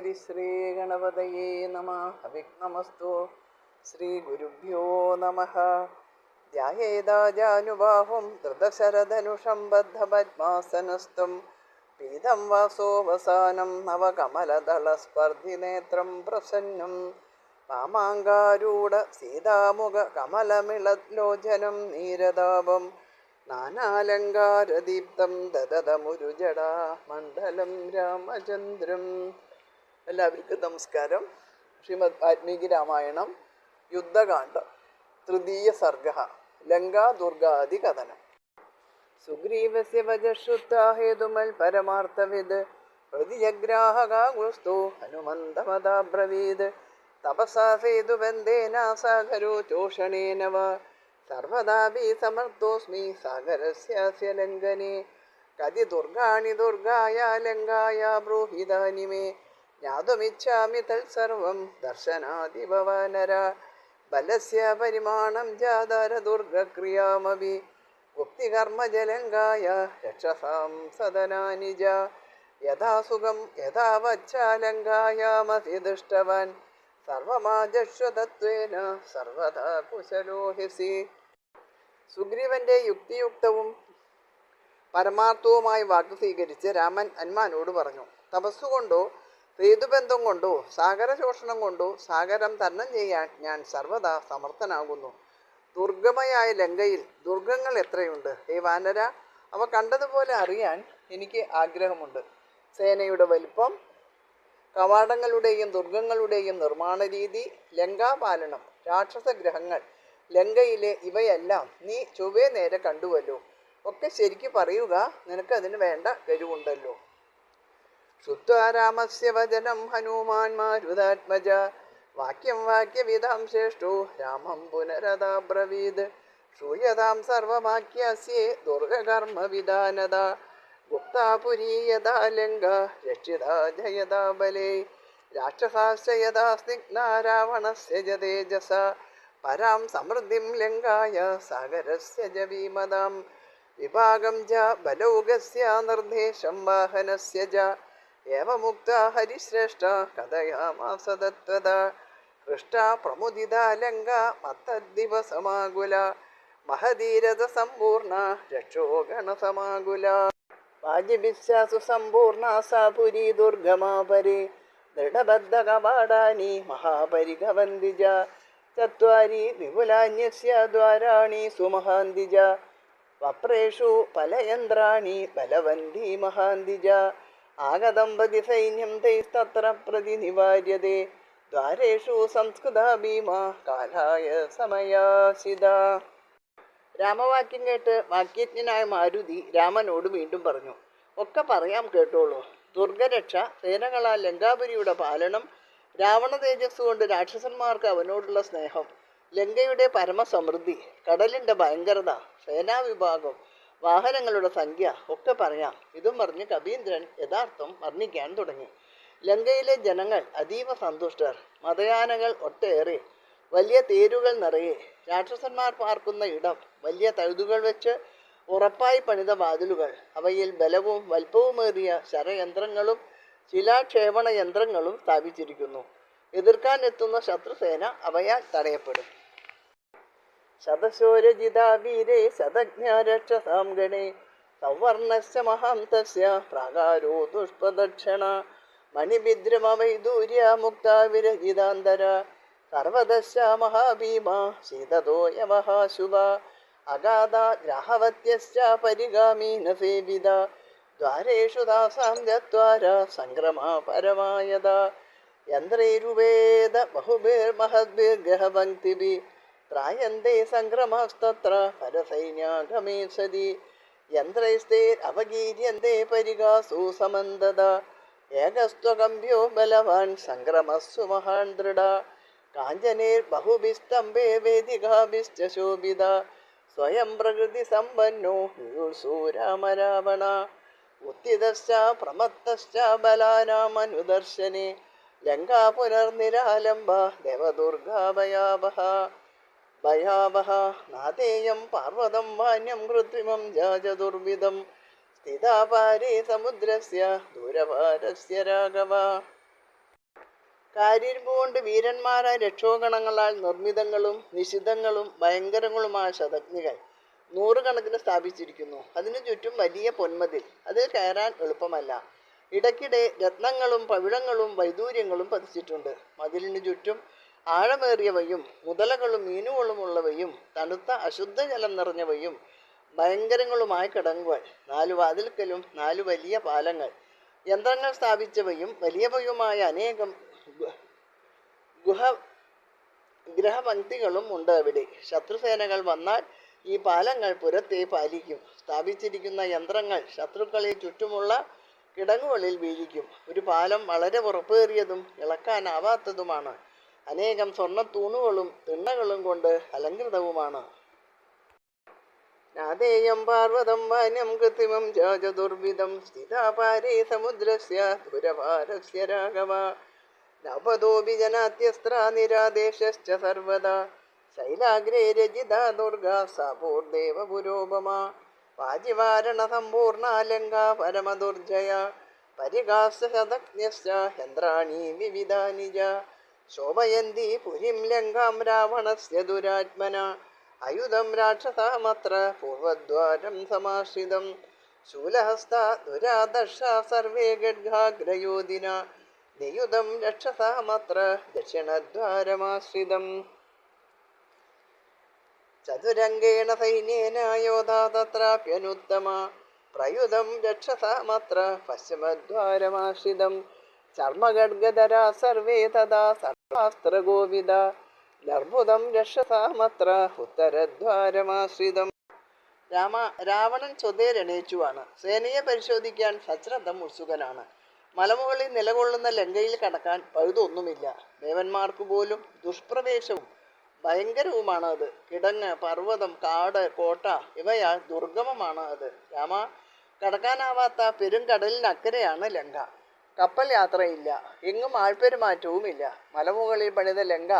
ഹരിശ്രീ ഗണപതയേ നമഃ. അവിഘ്നമസ്തു. ശ്രീ ഗുരുഭ്യോ നമഃ. ധ്യായേതാജാനുബാഹും ധൃതശരധനുഷം ബദ്ധപദ്മാസനസ്തും പീതം വാസോവസാനം നവകമലദളസ്പർദ്ധിനേത്രം പ്രസന്നം വാമാങ്കാരൂഢ സീതാമുഖ കമലമിളലോചനം നീരതാപം നാനാലങ്കാരദീപ്തം ദദതമുരുജടാ മണ്ഡലം രാമചന്ദ്രം. എല്ലാവർക്കും നമസ്കാരം. ശ്രീമദ് വാൽമീകി രാമായണം യുദ്ധകാണ്ഡം തൃതീയ സർഗ ലങ്കാ ദുർഗാദി കഥനം. സുഗ്രീവസ്യ വജശ്രുത്വാ ഹേതുമൽ പരമാർത്ഥവിദ് പ്രതിജഗ്രാഹകാഗുസ്തു ഹനുമന്തമദാബ്രവീദ് തപസാ സേതുബന്ധേന സാഗരോ ചോഷണേന വാ സർവദാപി സമർത്ഥോസ്മി സാഗരസ്യാസ്യ ലംഘനെ കതി ദുർഗാണി ദുർഗായ ലങ്കായ ബ്രൂഹിതാനി മേ ജ്ഞാതുമിച്ഛാമി തത്സർവം ദർശനാദിഭവാനര ബലസ്യ പരിമാണം ജാതര ദുർഗക്രിയാമപി ഗുപ്തികർമ്മജലങ്കായ രക്ഷസാം സദനാനി ജ യഥാ സുഖം യഥാ വച്ചാലങ്കായാമസി ദൃഷ്ടവാൻ സർവമാജശ്വതത്വേന സർവദാ കുശലോഹിസി. സുഗ്രീവന്റെ യുക്തിയുക്തവും പരമാർത്ഥവുമായി വാക്ക് സ്വീകരിച്ച് രാമൻ ഹനുമാനോട് പറഞ്ഞു, തപസ്സുകൊണ്ടോ സേതുബന്ധം കൊണ്ടോ സാഗരശോഷണം കൊണ്ടോ സാഗരം തരണം ചെയ്യാൻ ഞാൻ സർവദാ സമർത്ഥനാകുന്നു. ദുർഗമയായ ലങ്കയിൽ ദുർഗങ്ങൾ എത്രയുണ്ട് ഹേ വാനര, അവ കണ്ടതുപോലെ അറിയാൻ എനിക്ക് ആഗ്രഹമുണ്ട്. സേനയുടെ വലിപ്പം, കവാടങ്ങളുടെയും ദുർഗങ്ങളുടെയും നിർമ്മാണ രീതി, ലങ്കാപാലനം, രാക്ഷസഗ്രഹങ്ങൾ, ലങ്കയിലെ ഇവയെല്ലാം നീ ചൊവ്വേ നേരെ കണ്ടുവല്ലോ. ഒക്കെ ശരിക്ക് പറയുക, നിനക്കതിന് വേണ്ട കഴിവുണ്ടല്ലോ. ശ്രുത്വാ രാമസ്യ വചനം ഹനുമാൻ മാരുതാത്മജ വാക്യം വാക്യവിധാം ശ്രേഷ്ഠോ രാമം പുനരതാബ്രവീത് ശ്രൂയതാം സർവവാക്യസ്യേ ദുർഗകർമ്മവിധാനത ഗുപ്താപുരീ യഥാ ലങ്ക രക്ഷിതാ ജയതാ ബലേ രാക്ഷസാശ്ച യഥാ സ്നിഗ്ധാ രാവണസ്യ ജ തേജസ പരാം സമൃദ്ധിം ലങ്കായ സാഗരസ്യ ജ ഭീമതാം വിഭാഗം ജ ബലൗകസ്യ നിർദ്ദേശം വാഹനസ്യ ജ ഏവമുക്ത ഹരിശ്രേഷ്ഠ കഥയാമാസ തത്വത ഹൃഷ്ടാ പ്രമുദിതാ ലങ്ക മത്തദ്ദിവസമാകുല മഹധീരത സമ്പൂർണ രക്ഷോ ഗണസമാകുല വാജിബിശ്വാസു സമ്പൂർണ സാ പുരീ ദുർഗമാപരി ദൃഢബദ്ധ കവാടാനി മഹാപരിഗവന്തിജ ചത്വാരി വിപുലാന്യസ്യ ദ്വാരാണി സുമഹാന്തിജ വപ്രേഷു ഫലയന്ത്രാണി ബലവന്തി മഹാന്തിജ ആഗതംപതി സൈന്യം തൈസ്തത്ര പ്രതിനിവാര്യതേ ദ്വാരേഷു സംസ്കൃത ഭീമ കാലായ സമയാസിത. രാമവാക്യം കേട്ട് വാക്യജ്ഞനായ മാരുതി രാമനോട് വീണ്ടും പറഞ്ഞു, ഒക്കെ പറയാം കേട്ടോളൂ. ദുർഗരക്ഷ, സേനകളാൽ ലങ്കാപുരിയുടെ പാലനം, രാവണ തേജസ് കൊണ്ട് രാക്ഷസന്മാർക്ക് അവനോടുള്ള സ്നേഹം, ലങ്കയുടെ പരമസമൃദ്ധി, കടലിൻ്റെ ഭയങ്കരത, സേനാവിഭാഗം, വാഹനങ്ങളുടെ സംഖ്യ ഒക്കെ പറയാം. ഇതും പറഞ്ഞ് കപീന്ദ്രൻ യഥാർത്ഥം വർണ്ണിക്കാൻ തുടങ്ങി. ലങ്കയിലെ ജനങ്ങൾ അതീവ സന്തുഷ്ടർ. മതയാനകൾ ഒട്ടേറെ, വലിയ തേരുകൾ നിറയെ, രാക്ഷസന്മാർ പാർക്കുന്ന ഇടം, വലിയ തഴുതുകൾ വെച്ച് ഉറപ്പായി പണിത വാതിലുകൾ, അവയിൽ ബലവും വൽപ്പവുമേറിയ ശരയന്ത്രങ്ങളും ശിലാക്ഷേപണ യന്ത്രങ്ങളും സ്ഥാപിച്ചിരിക്കുന്നു. എതിർക്കാൻ എത്തുന്ന ശത്രുസേന അവയാൽ തടയപ്പെടും. ശതശോരജിതാ വീരേ ശതജ്ഞരക്ഷസാം ഗണേ സൗവർണസ്യ മഹാന്തസ്യ പ്രാകാരോ ദുഷ്പ്രദക്ഷണ മണിഭിദ്രമവൈദൂര്യ മുക്താ വിരഹിതാന്തര സർവദശ മഹാഭീമ ശീതതോ യമഹാശുഭ അഗാധ ഗ്രാഹവത്യശ്ച പരിഗാമീന സേവിത ദ്വാരേഷു താസാം ചത്വാര സംക്രമ പരമായത യന്ത്രൈരുവേദ ബഹുഭിർമഹദ്ഭിർഗ്രഹപങ്ക്തിഭിः ത്രായന്തേ സംക്രമസ്തത്ര പരസൈന്യാഗമേ സതി യന്ത്രൈസ്തൈരവഗീര്യന്തേ പരിഗാസു സമന്തത ഏകസ്ത്വകമ്പ്യോ ബലവാൻ സംക്രമസ്സു മഹാൻ ദൃഢ കാഞ്ചനൈർബഹുഭിസ്തംഭേ വേദികാഭിശ്ച ശോഭിത സ്വയം പ്രകൃതി സമ്പന്നോ യുയുത്സു രാമ രാവണ ഉത്തിതശ്ച പ്രമത്തശ്ച ബലാനാമനുദർശനെ ലങ്കാ പുനർനിരാലംബ ദേവദുർഗാ ഭയാവഹ നാദേയം പാർവതം വാന്യം കൃത്രിമം ജാജദുർവിധം സ്ഥിതാപാരേ സമുദ്രസ്യ ദൂരപാരസ്യ രാഘവ. കാരിരുമ്പ് കൊണ്ട് വീരന്മാരായ രക്ഷോഗണങ്ങളാൽ നിർമ്മിതങ്ങളും നിശിതങ്ങളും ഭയങ്കരങ്ങളുമായ ശതഗ്നികൾ നൂറുകണക്കിന് സ്ഥാപിച്ചിരിക്കുന്നു. അതിനു ചുറ്റും വലിയ പൊന്മതിൽ. അതിൽ കയറാൻ എളുപ്പമല്ല. ഇടയ്ക്കിടെ രത്നങ്ങളും പവിഴങ്ങളും വൈദൂര്യങ്ങളും പതിച്ചിട്ടുണ്ട്. മതിലിനു ചുറ്റും ആഴമേറിയവയും മുതലകളും മീനുകളും ഉള്ളവയും തണുത്ത അശുദ്ധജലം നിറഞ്ഞവയും ഭയങ്കരങ്ങളുമായ കിടങ്ങുകൾ, 4 വാതിൽക്കലും 4 വലിയ പാലങ്ങൾ, യന്ത്രങ്ങൾ സ്ഥാപിച്ചവയും വലിയവയുമായ അനേകം ഗ്രഹപംക്തികളും ഉണ്ട് അവിടെ. ശത്രുസേനകൾ വന്നാൽ ഈ പാലങ്ങൾ പുരത്തെ പാലിക്കും. സ്ഥാപിച്ചിരിക്കുന്ന യന്ത്രങ്ങൾ ശത്രുക്കളെ ചുറ്റുമുള്ള കിടങ്ങുകളിൽ വീഴിക്കും. ഒരു പാലം വളരെ ഉറപ്പേറിയതും ഇളക്കാനാവാത്തതുമാണ്. അനേകം സ്വർണ്ണത്തൂണുകളും തിണ്ണകളും കൊണ്ട് അലങ്കൃതവുമാണ്. നാദേയം പാർവതം വാന്യം കൃത്രിമം ചതുർവിധം സ്ഥിതാപാരേ സമുദ്രസ്യ ദുരഭാരസ്യ രാഘവ നവതോപി ജനാത്യസ്ത്ര നിരാദേശശ്ച സർവദാ ശൈലാഗ്രേ രജിതാ ദുർഗാ സാപൂർദേവ പുരോപമ വാജിവാരണ സമ്പൂർണാലങ്കാ പരമദുർജയ പരിഹാസ്യ ശതജ്ഞശ്ച യന്ത്രാണി വിവിധാനി ച ശോഭയന്തി പുരിം ലങ്കാം രാവണസ്യ ദുരാത്മന അയുധം രാക്ഷസാമത്ര പൂർവദ്വാരം സമാശ്രിതം ശൂലഹസ്ത ദുരാദർശ സർവേ ഗഡ്ഗാഗ്രയോധിന നിയുധം രക്ഷസാമത്ര ദക്ഷിണദ്വാരമാശ്രിതം ചതുരംഗേണ സൈന്യേന യോധാ തത്രാപ്യനുത്തമ പ്രയുധം രക്ഷസാമത്ര പശ്ചിമദ്വാരമാശ്രിതം ചർമ്മഗഡ്ഗധരാ സർവേ തഥാ സർവാസ്ത്രഗോവിദ നർബുദം രക്ഷസാമത്ര ഉത്തരദ്വാരമാശ്രിതം. രാവണൻ സ്വതേരണേച്ചുവാണ്. സേനയെ പരിശോധിക്കാൻ സശ്രദ്ധം ഉത്സുകനാണ്. മലമുകളിൽ നിലകൊള്ളുന്ന ലങ്കയിൽ കടക്കാൻ പഴുതൊന്നുമില്ല. ദേവന്മാർക്ക് പോലും ദുഷ്പ്രവേശവും ഭയങ്കരവുമാണ് അത്. കിടങ്ങ്, പർവ്വതം, കാട്, കോട്ട ഇവയാൽ ദുർഗമമാണ് അത്. രാമ, കടക്കാനാവാത്ത പെരുങ്കടലിനക്കരെയാണ് ലങ്ക. കപ്പൽ യാത്രയില്ല. എങ്ങും ആൾപ്പെരുമാറ്റവുമില്ല. മലമുകളിൽ പണിത ലങ്ക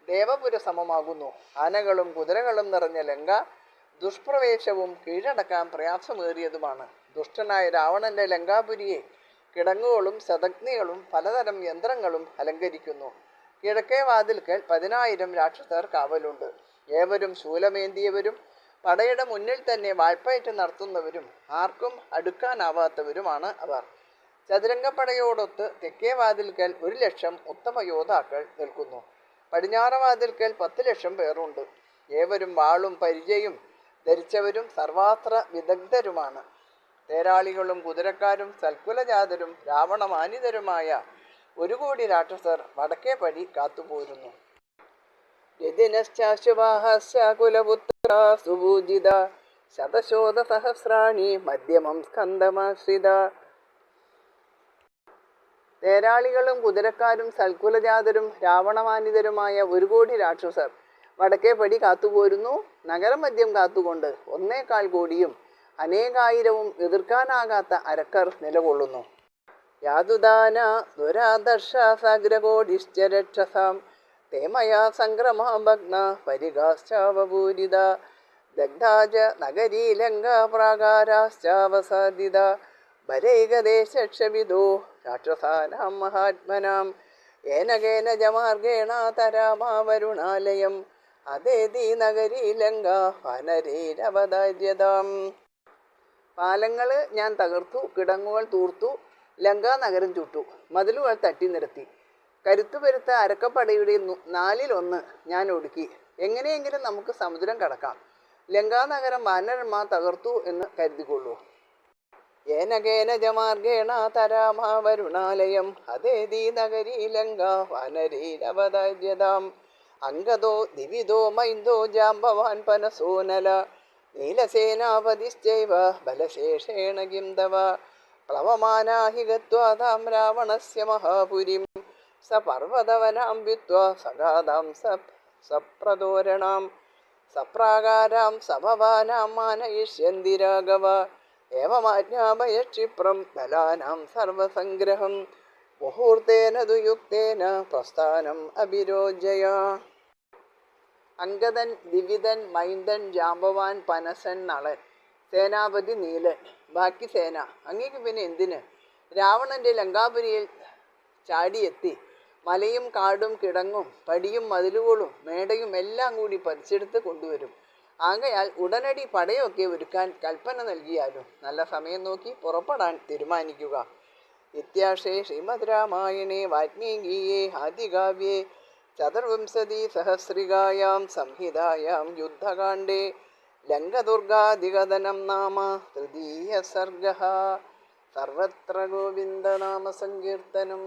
ദേവപുര സമമാകുന്നു. ആനകളും കുതിരകളും നിറഞ്ഞ ലങ്ക ദുഷ്പ്രവേശവും കീഴടക്കാൻ പ്രയാസമേറിയതുമാണ്. ദുഷ്ടനായ രാവണന്റെ ലങ്കാപുരിയെ കിടങ്ങുകളും ശതഗ്നികളും പലതരം യന്ത്രങ്ങളും അലങ്കരിക്കുന്നു. കിഴക്കേ വാതിൽക്കൽ 10,000 രാക്ഷസർ കാവലുണ്ട്. ഏവരും ശൂലമേന്തിയവരും പടയുടെ മുന്നിൽ തന്നെ വാൾപ്പയറ്റ് നടത്തുന്നവരും ആർക്കും അടുക്കാനാവാത്തവരുമാണ് അവർ. ചതുരംഗപ്പടയോടൊത്ത് തെക്കേ വാതിൽക്കൽ 1,00,000 ഉത്തമ യോദ്ധാക്കൾ നിൽക്കുന്നു. പടിഞ്ഞാറ് വാതിൽക്കൽ 10,00,000 പേരുണ്ട്. ഏവരും വാളും പരിചയും ധരിച്ചവരും സർവാസ്ത്ര വിദഗ്ധരുമാണ്. തേരാളികളും കുതിരക്കാരും സൽക്കുലജാതരും രാവണമാനിതരുമായ 1 കോടി രാക്ഷസർ വടക്കേ പടി കാത്തുപോരുന്നു. കുലപുത്ര സുഭൂജിത ശതശോധ സഹസ്രാണി മധ്യമം സ്കന്ധമാശ്രിത. തേരാളികളും കുതിരക്കാരും സൽക്കുലജാതരും രാവണമാനിതരുമായ 1 കോടി രാക്ഷസർ വടക്കേ പടി കാത്തുപോരുന്നു. നഗരമധ്യം കാത്തുകൊണ്ട് 1.25 കോടിയും അനേകായിരവും എതിർക്കാനാകാത്ത അരക്കർ നിലകൊള്ളുന്നു. യാതുദാന ദുരാദർശ സഗ്രകോടിശ്ച രക്ഷസാം തേമയാ സംക്രമഭഗ്ന പരിഗാശ്ചാവപൂരിത ദഗ്ധാച നഗരീ ലങ്കാ പ്രാകാരാശ്ചാവസാദിത ഭരൈകദേശക്ഷവിദോ രാക്ഷസാനാം മഹാത്മനാം ഏനകേന ജമാർഗേണ തരാമാവരുണാലയം അതേതി നഗരീ ലങ്കാ വനരേരവതാര്യതാം. പാലങ്ങൾ ഞാൻ തകർത്തു, കിടങ്ങുകൾ തൂർത്തു, ലങ്കാ നഗരം ചുട്ടു, മതിലുകൾ തട്ടി നിരത്തി. കരുത്തുപെരുത്ത അരക്കപ്പടയുടെ 1/4 ഞാൻ ഒടുക്കി. എങ്ങനെയെങ്കിലും നമുക്ക് സമുദ്രം കടക്കാം. ലങ്കാനഗരം വാനരന്മാർ തകർത്തു എന്ന് കരുതിക്കൊള്ളൂ. ഏനകേന ജമാർഗേണ തരാമാവരുണാലയം അതേതി നഗരീ ലങ്കാ വാനരേരവതാര്യതാം. അംഗദോ ദിവിദോ മൈന്ദോ ജാംബവാൻ പനസോനല നീലസേനാപതിശ്ചൈവ ബലശേഷേണ കിം തവ പ്ലവമാനാ ഹി ഗത്വാ താം രാവണസ്യ മഹാപുരിം സപർവതവനാം വിദ്വാ സഗാതാം സപ്രതോരണാം സപ്രാകാരാം സഭവാനാം മാനയിഷ്യന്തി രാഘവ ഏവമാജ്ഞാപയക്ഷിപ്രം ബലാനാം സർവസംഗ്രഹം മുഹൂർത്തേന ദുയുക്തേന പ്രസ്ഥാനം അഭിരോജയ. അംഗദൻ, ദിവിദൻ, മൈന്ദൻ, ജാംബവാൻ, പനസൻ, നളൻ, സേനാപതി നീലൻ, ബാക്കി സേന. അങ്ങേക്ക് പിന്നെ എന്തിന്? രാവണന്റെ ലങ്കാപുരിയിൽ ചാടിയെത്തി മലയും കാടും കിടങ്ങും പടിയും മതിലുകളും മേടയും എല്ലാം കൂടി പറിച്ചെടുത്ത് കൊണ്ടുവരും. ആകയാൽ ഉടനടി പടയൊക്കെ ഒരുക്കാൻ കൽപ്പന നൽകിയാലും നല്ല സമയം നോക്കി പുറപ്പെടാൻ തീരുമാനിക്കുക. ഇത്യാർഷേ ശ്രീമദ് രാമായണേ വാൽമീകിയേ ആദികാവ്യേ ചതുർവിംശതി സഹസ്രികായാം സംഹിതായാം യുദ്ധകാണ്ഡേ ലങ്കദുർഗാധികതനം നാമ തൃതീയ സർഗഃ. സർവത്ര ഗോവിന്ദനാമ സങ്കീർത്തനം.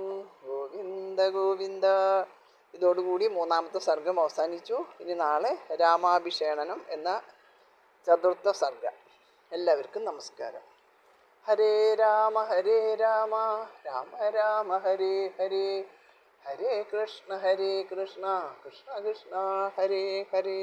ഗോവിന്ദ ഗോവിന്ദ. ഇതോടുകൂടി മൂന്നാമത്തെ സർഗം അവസാനിച്ചു. ഇനി നാളെ രാമാഭിഷേകനം എന്ന ചതുർത്ഥ സർഗ. എല്ലാവർക്കും നമസ്കാരം. ഹരേ രാമ രാമ രാമ ഹരേ ഹരേ, ഹരേ കൃഷ്ണ കൃഷ്ണ കൃഷ്ണ ഹരേ ഹരേ.